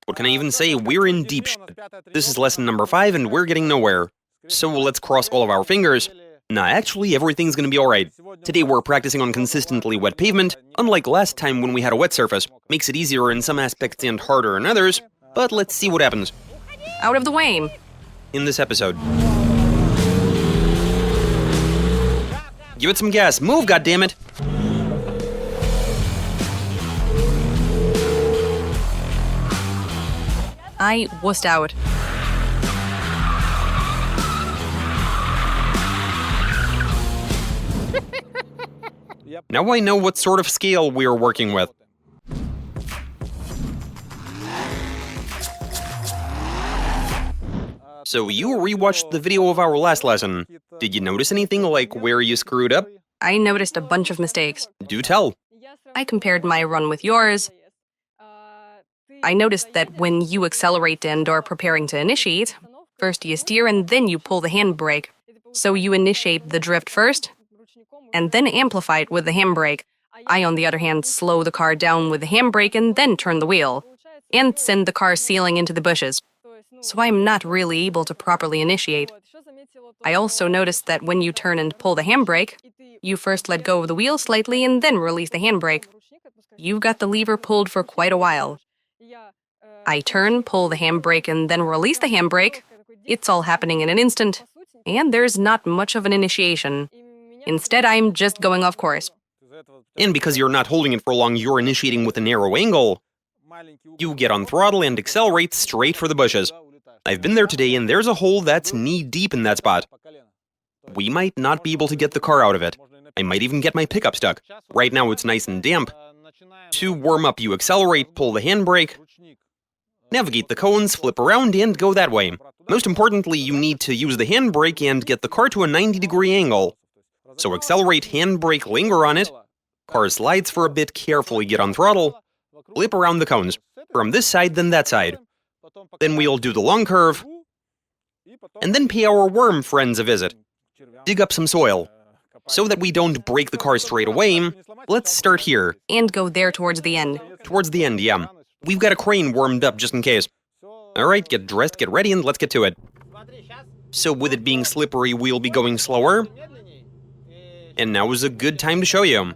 What can I even say? We're in deep shit. This is lesson number 5 and we're getting nowhere. So let's cross all of our fingers. Nah, actually, everything's gonna be alright. Today we're practicing on consistently wet pavement, unlike last time when we had a wet surface. Makes it easier in some aspects and harder in others, but let's see what happens. Out of the way. In this episode. Give it some gas. Move, goddammit! I wussed out. Now I know what sort of scale we're working with. So you rewatched the video of our last lesson. Did you notice anything like where you screwed up? I noticed a bunch of mistakes. Do tell. I compared my run with yours. I noticed that when you accelerate and are preparing to initiate, first you steer and then you pull the handbrake. So you initiate the drift first, and then amplify it with the handbrake. I, on the other hand, slow the car down with the handbrake and then turn the wheel, and send the car sealing into the bushes. So I'm not really able to properly initiate. I also noticed that when you turn and pull the handbrake, you first let go of the wheel slightly and then release the handbrake. You've got the lever pulled for quite a while. I turn, pull the handbrake, and then release the handbrake. It's all happening in an instant, and there's not much of an initiation. Instead, I'm just going off course. And because you're not holding it for long, you're initiating with a narrow angle. You get on throttle and accelerate straight for the bushes. I've been there today, and there's a hole that's knee-deep in that spot. We might not be able to get the car out of it. I might even get my pickup stuck. Right now it's nice and damp. To warm up, you accelerate, pull the handbrake, navigate the cones, flip around, and go that way. Most importantly, you need to use the handbrake and get the car to a 90-degree angle. So accelerate, handbrake, linger on it. Car slides for a bit, carefully get on throttle. Flip around the cones. From this side, then that side. Then we'll do the long curve. And then pay our worm friends a visit. Dig up some soil. So that we don't break the car straight away, let's start here. And go there towards the end. Towards the end, yeah. We've got a crane warmed up just in case. Alright, get dressed, get ready, and let's get to it. So with it being slippery, we'll be going slower. And now is a good time to show you.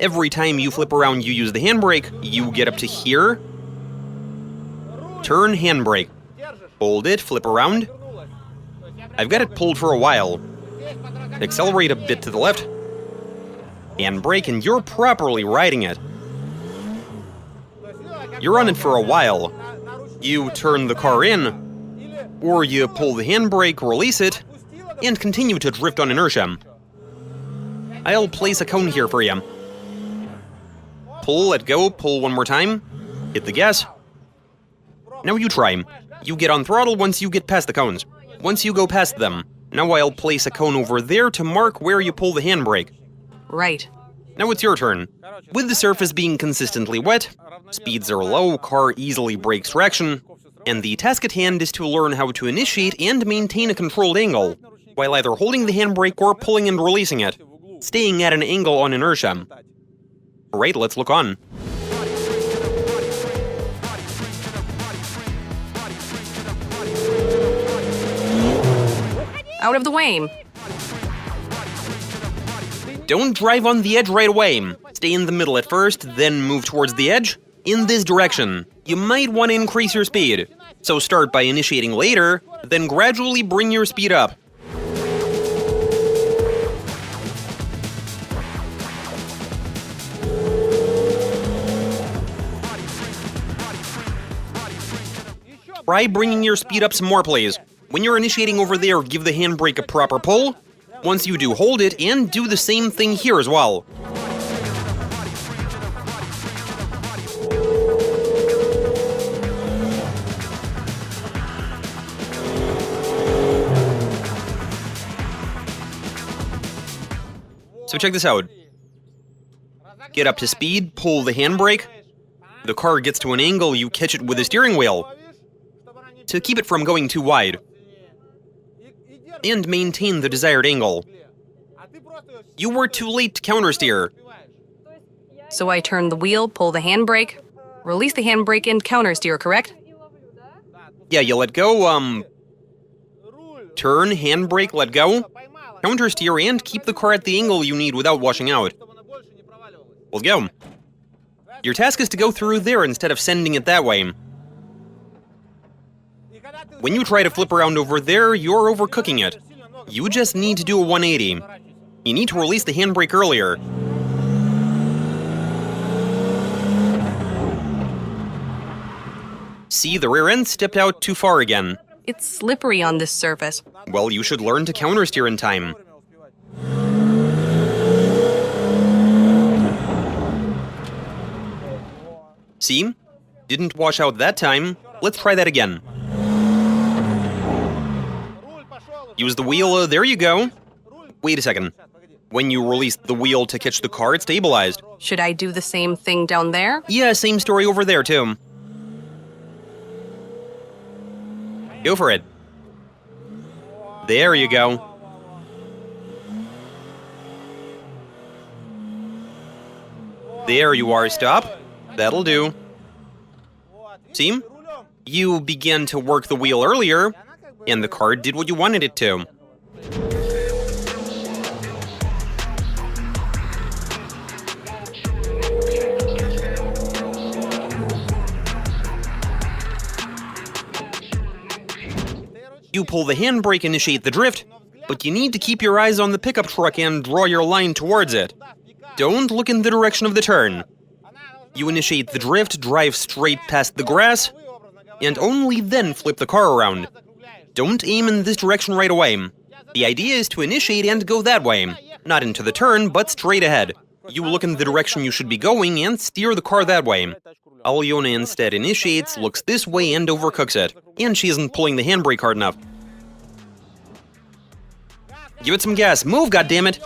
Every time you flip around, you use the handbrake, you get up to here. Turn handbrake. Hold it, flip around. I've got it pulled for a while. Accelerate a bit to the left. Handbrake, and you're properly riding it. You're on it for a while. You turn the car in, or you pull the handbrake, release it, and continue to drift on inertia. I'll place a cone here for you. Pull, let go, pull one more time. Hit the gas. Now you try. You get on throttle once you get past the cones. Once you go past them, now I'll place a cone over there to mark where you pull the handbrake. Right. Now it's your turn. With the surface being consistently wet, speeds are low, car easily breaks traction, and the task at hand is to learn how to initiate and maintain a controlled angle, while either holding the handbrake or pulling and releasing it, staying at an angle on inertia. Alright, let's look on. Out of the way. Don't drive on the edge right away. Stay in the middle at first, then move towards the edge, in this direction. You might want to increase your speed. So start by initiating later, then gradually bring your speed up. Try bringing your speed up some more, please. When you're initiating over there, give the handbrake a proper pull. Once you do, hold it, and do the same thing here as well. So check this out. Get up to speed, pull the handbrake. The car gets to an angle, you catch it with the steering wheel to keep it from going too wide, and maintain the desired angle. You were too late to countersteer. So I turn the wheel, pull the handbrake, release the handbrake, and countersteer, correct? Yeah, you let go, turn, handbrake, let go, countersteer, and keep the car at the angle you need without washing out. Let's go. Your task is to go through there instead of sending it that way. When you try to flip around over there, you're overcooking it. You just need to do a 180. You need to release the handbrake earlier. See, the rear end stepped out too far again. It's slippery on this surface. Well, you should learn to countersteer in time. See? Didn't wash out that time. Let's try that again. Use the wheel, there you go. Wait a second. When you released the wheel to catch the car, it stabilized. Should I do the same thing down there? Yeah, same story over there, too. Go for it. There you go. There you are, stop. That'll do. See? You began to work the wheel earlier, and the car did what you wanted it to. You pull the handbrake, initiate the drift, but you need to keep your eyes on the pickup truck and draw your line towards it. Don't look in the direction of the turn. You initiate the drift, drive straight past the grass, and only then flip the car around. Don't aim in this direction right away. The idea is to initiate and go that way. Not into the turn, but straight ahead. You look in the direction you should be going and steer the car that way. Alena instead initiates, looks this way, and overcooks it. And she isn't pulling the handbrake hard enough. Give it some gas. Move, goddammit!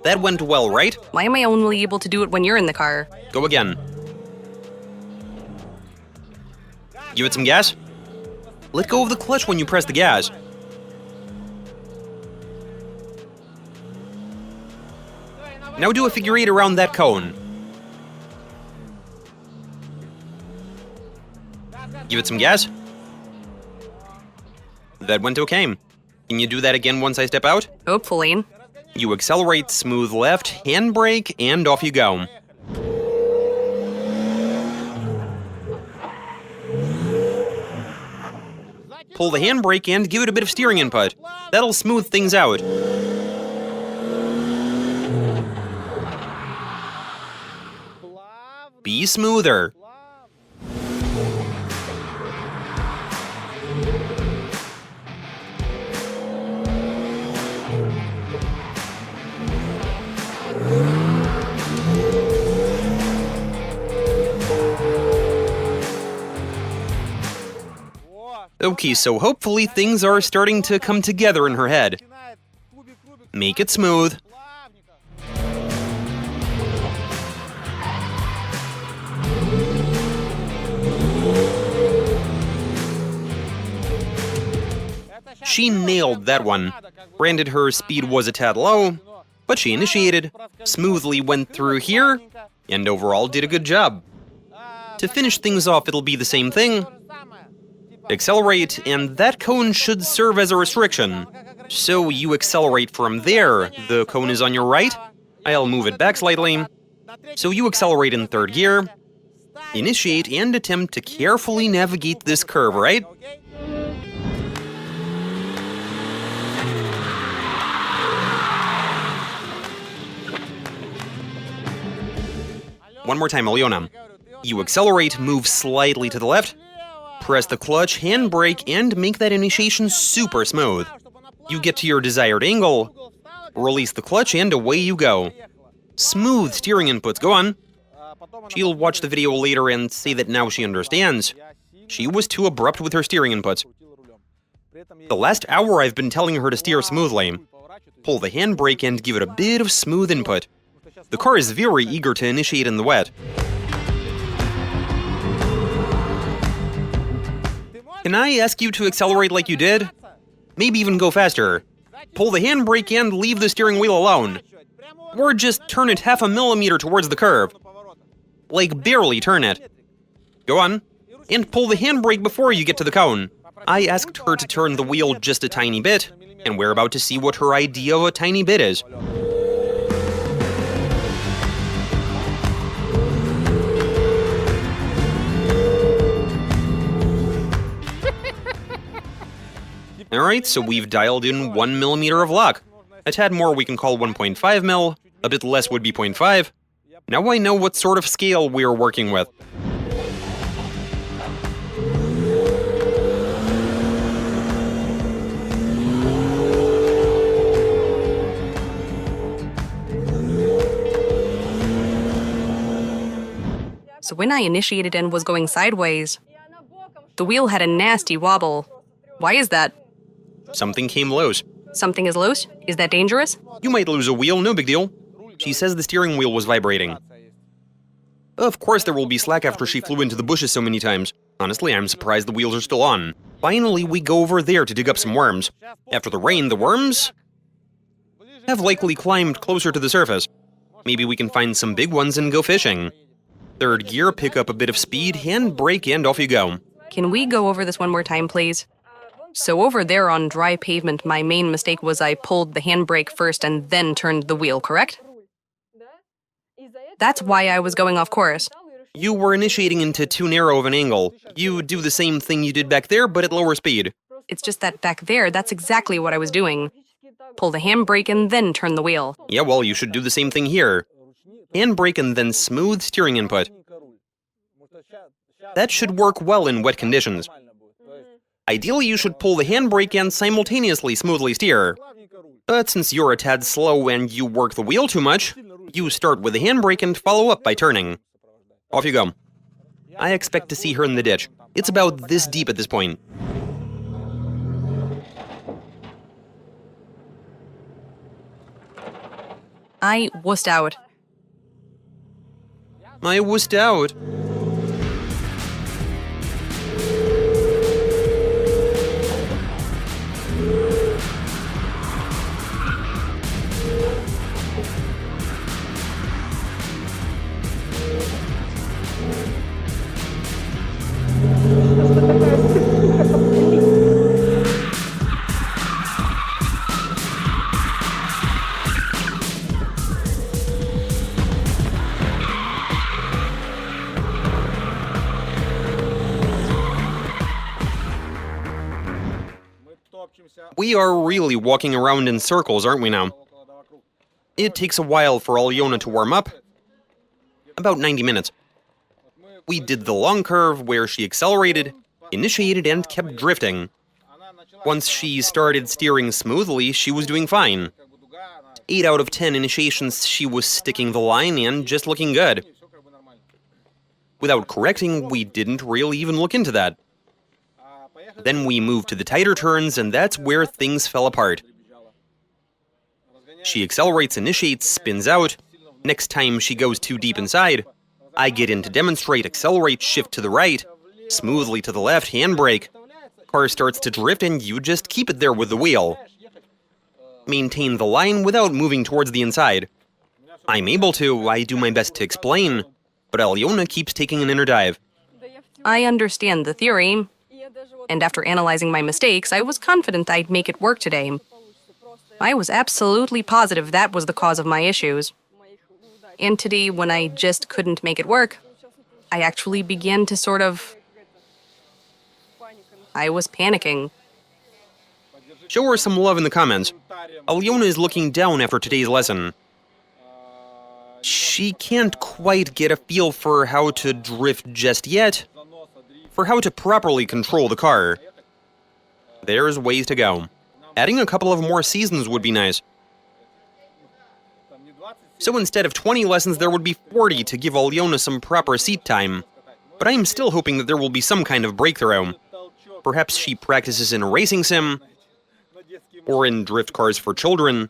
That went well, right? Why am I only able to do it when you're in the car? Go again. Give it some gas. Let go of the clutch when you press the gas. Now do a figure 8 around that cone. Give it some gas. That went okay. Can you do that again once I step out? Hopefully. You accelerate, smooth left, handbrake, and off you go. Pull the handbrake and give it a bit of steering input. That'll smooth things out. Be smoother. Okay, so hopefully things are starting to come together in her head. Make it smooth. She nailed that one. Granted, her speed was a tad low, but she initiated, smoothly went through here, and overall did a good job. To finish things off, it'll be the same thing. Accelerate, and that cone should serve as a restriction. So you accelerate from there. The cone is on your right. I'll move it back slightly. So you accelerate in third gear. Initiate and attempt to carefully navigate this curve, right? One more time, Alena. You accelerate, move slightly to the left. Press the clutch, handbrake, and make that initiation super smooth. You get to your desired angle, release the clutch, and away you go. Smooth steering inputs, go on. She'll watch the video later and say that now she understands. She was too abrupt with her steering inputs. The last hour I've been telling her to steer smoothly. Pull the handbrake and give it a bit of smooth input. The car is very eager to initiate in the wet. Can I ask you to accelerate like you did? Maybe even go faster. Pull the handbrake and leave the steering wheel alone. Or just turn it half a millimeter towards the curve. Like barely turn it. Go on. And pull the handbrake before you get to the cone. I asked her to turn the wheel just a tiny bit, and we're about to see what her idea of a tiny bit is. Alright, so we've dialed in 1 millimeter of lock. A tad more we can call 1.5 mil, a bit less would be 0.5. Now I know what sort of scale we're working with. So when I initiated and was going sideways, the wheel had a nasty wobble. Why is that? Something came loose. Something is loose? Is that dangerous? You might lose a wheel, no big deal. She says the steering wheel was vibrating. Of course there will be slack after she flew into the bushes so many times. Honestly, I'm surprised the wheels are still on. Finally, we go over there to dig up some worms. After the rain, the worms have likely climbed closer to the surface. Maybe we can find some big ones and go fishing. Third gear, pick up a bit of speed, handbrake, and off you go. Can we go over this one more time, please? So over there on dry pavement, my main mistake was I pulled the handbrake first and then turned the wheel, correct? That's why I was going off course. You were initiating into too narrow of an angle. You do the same thing you did back there, but at lower speed. It's just that back there, that's exactly what I was doing. Pull the handbrake and then turn the wheel. Yeah, well, you should do the same thing here. Handbrake and then smooth steering input. That should work well in wet conditions. Ideally, you should pull the handbrake and simultaneously smoothly steer. But since you're a tad slow and you work the wheel too much, you start with the handbrake and follow up by turning. Off you go. I expect to see her in the ditch. It's about this deep at this point. I wussed out. I wussed out. We are really walking around in circles, aren't we now? It takes a while for Alena to warm up. About 90 minutes. We did the long curve where she accelerated, initiated, and kept drifting. Once she started steering smoothly, she was doing fine. 8 out of 10 initiations, she was sticking the line and just looking good. Without correcting, we didn't really even look into that. Then we moved to the tighter turns, and that's where things fell apart. She accelerates, initiates, spins out. Next time she goes too deep inside, I get in to demonstrate, accelerate, shift to the right, smoothly to the left, handbrake. Car starts to drift, and you just keep it there with the wheel. Maintain the line without moving towards the inside. I'm able to, I do my best to explain, but Alena keeps taking an inner dive. I understand the theory, and after analyzing my mistakes, I was confident I'd make it work today. I was absolutely positive that was the cause of my issues. And today, when I just couldn't make it work, I actually began to I was panicking. Show her some love in the comments. Alena is looking down after today's lesson. She can't quite get a feel for how to drift just yet, for how to properly control the car. There's ways to go. Adding a couple of more seasons would be nice. So instead of 20 lessons, there would be 40 to give Alena some proper seat time. But I'm still hoping that there will be some kind of breakthrough. Perhaps she practices in a racing sim, or in drift cars for children.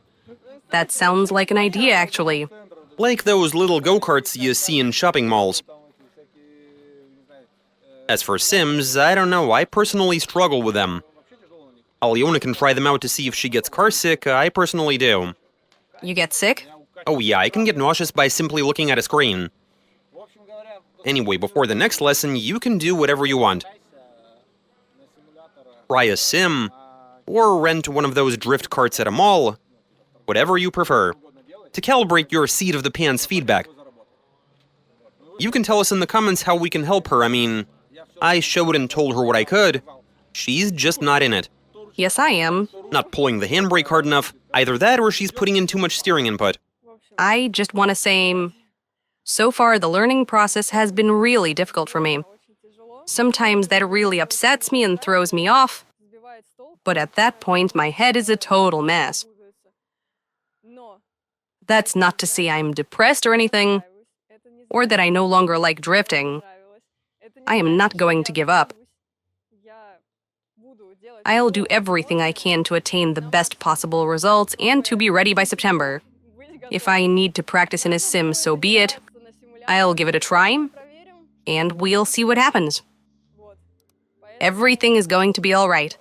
That sounds like an idea, actually. Like those little go-karts you see in shopping malls. As for sims, I don't know, I personally struggle with them. Alena can try them out to see if she gets car sick, I personally do. You get sick? Oh yeah, I can get nauseous by simply looking at a screen. Anyway, before the next lesson, you can do whatever you want. Try a sim, or rent one of those drift carts at a mall. Whatever you prefer, to calibrate your seat of the pants feedback. You can tell us in the comments how we can help her. I mean, I showed and told her what I could. She's just not in it. Yes, I am. Not pulling the handbrake hard enough. Either that or she's putting in too much steering input. I just want to say, so far the learning process has been really difficult for me. Sometimes that really upsets me and throws me off, but at that point my head is a total mess. That's not to say I'm depressed or anything, or that I no longer like drifting. I am not going to give up. I'll do everything I can to attain the best possible results and to be ready by September. If I need to practice in a sim, so be it. I'll give it a try, and we'll see what happens. Everything is going to be all right.